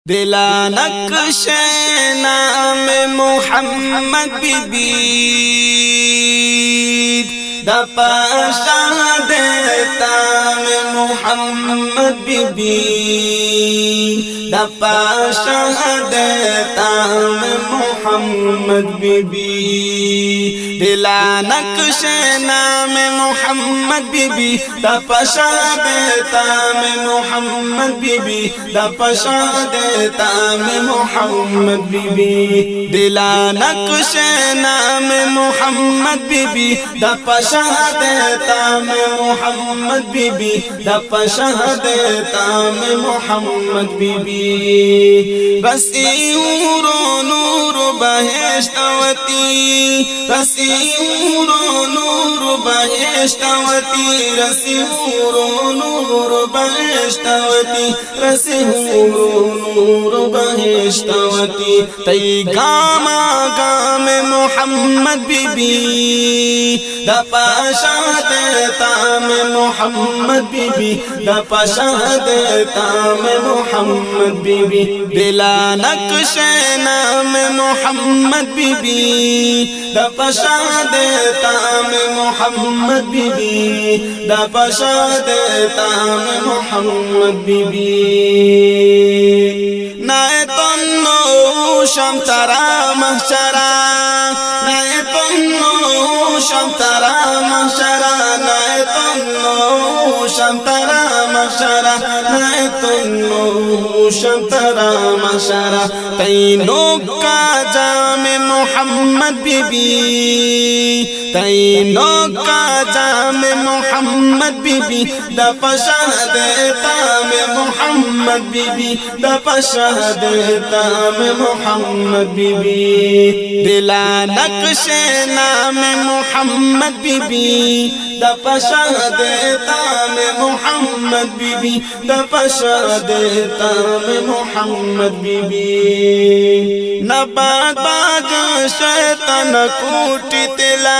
दिला नक्श नाम मोहम्मद बीबी दपाशा देता में मोहम्मद बीबी दपाशा देता में मोहम्मद बीबी दिला नक्श नाम मोहम्मद बीबी दपाशा देता में मोहम्मद बीबी दपाशा देता में मोहम्मद बीबी दिला नक्श नाम मोहम्मद बीबी दपाशा देता में मोहम्मद बीबी दपाशा देता में मोहम्मद बीबी रसी नूर बहेश्तवती रसी नूर बहेश्तवती रसी नूर बहेश्तवती रसी नूर बहेश्तवती तई गामा गाम मोहम्मद बीबी दपाशा देता में मोहम्मद बीबी दपाशा देता में मोहम्मद बीबी दिला नक्श नाम मोहम्मद बीबी दपाशा देता में मोहम्मद बीबी दपाशा देता में मोहम्मद बीबी नाए तन्नो शमतरा महशरा नाए तन्नो शमतरा महशरा नाए तन्नो शमतरा महशरा नाए तन्नो शमतरा महशरा तैनो का जाम मोहम्मद बीबी तैनो का जाम मोहम्मद बीबी दपाशा देता में मोहम्मद बीबी दपाशा देता में मोहम्मद बीबी दिला नक्श नाम मोहम्मद बीबी दपाशा देता में मोहम्मद बीबी दपाशा देता में मोहम्मद बीबी नबाद बाज शैतान कूटितला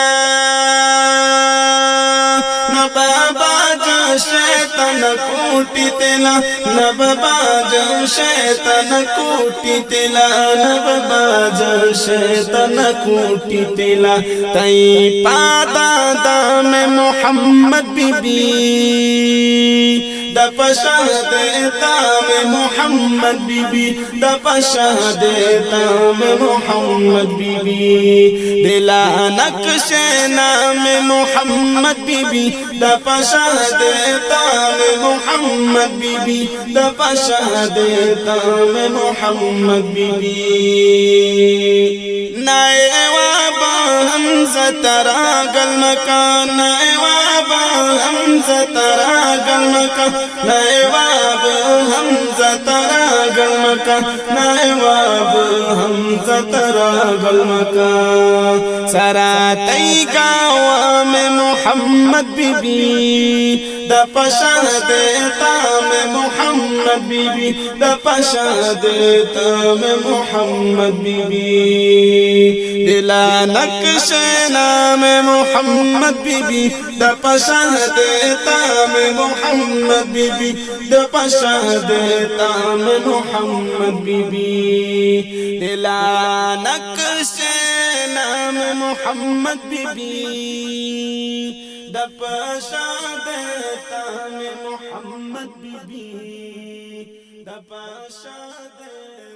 नबाज शैतान कूटितला नबाज शैतान कूटितला नबाज शैतान कूटितला तई पादा दाम मोहम्मद बीबी दपाशा देता में मोहम्मद बीबी दपाशा देता में मोहम्मद बीबी दिला नक्श नाम मोहम्मद बीबी दपाशा देता में मोहम्मद बीबी दपाशा देता में मोहम्मद बीबी नाएवाब हमज़ा तरा गल मकान नाएवाब हमज़ा तरा गल मकान नाएवाब हमज़ा तरा गल मकान नाएवाब हमज़ा तरा गल मकान सरा तई गावा में मोहम्मद बीबी दपाशा देता में मोहम्मद बीबी दपाशा देता में मोहम्मद बीबी दिला नक्श नाम मोहम्मद बीबी दपाशा देता में मोहम्मद बीबी दपाशा देता में मोहम्मद बीबी दिला नक्श नाम मोहम्मद बीबी दपाशा देता में मोहम्मद बीबी दपाशा देता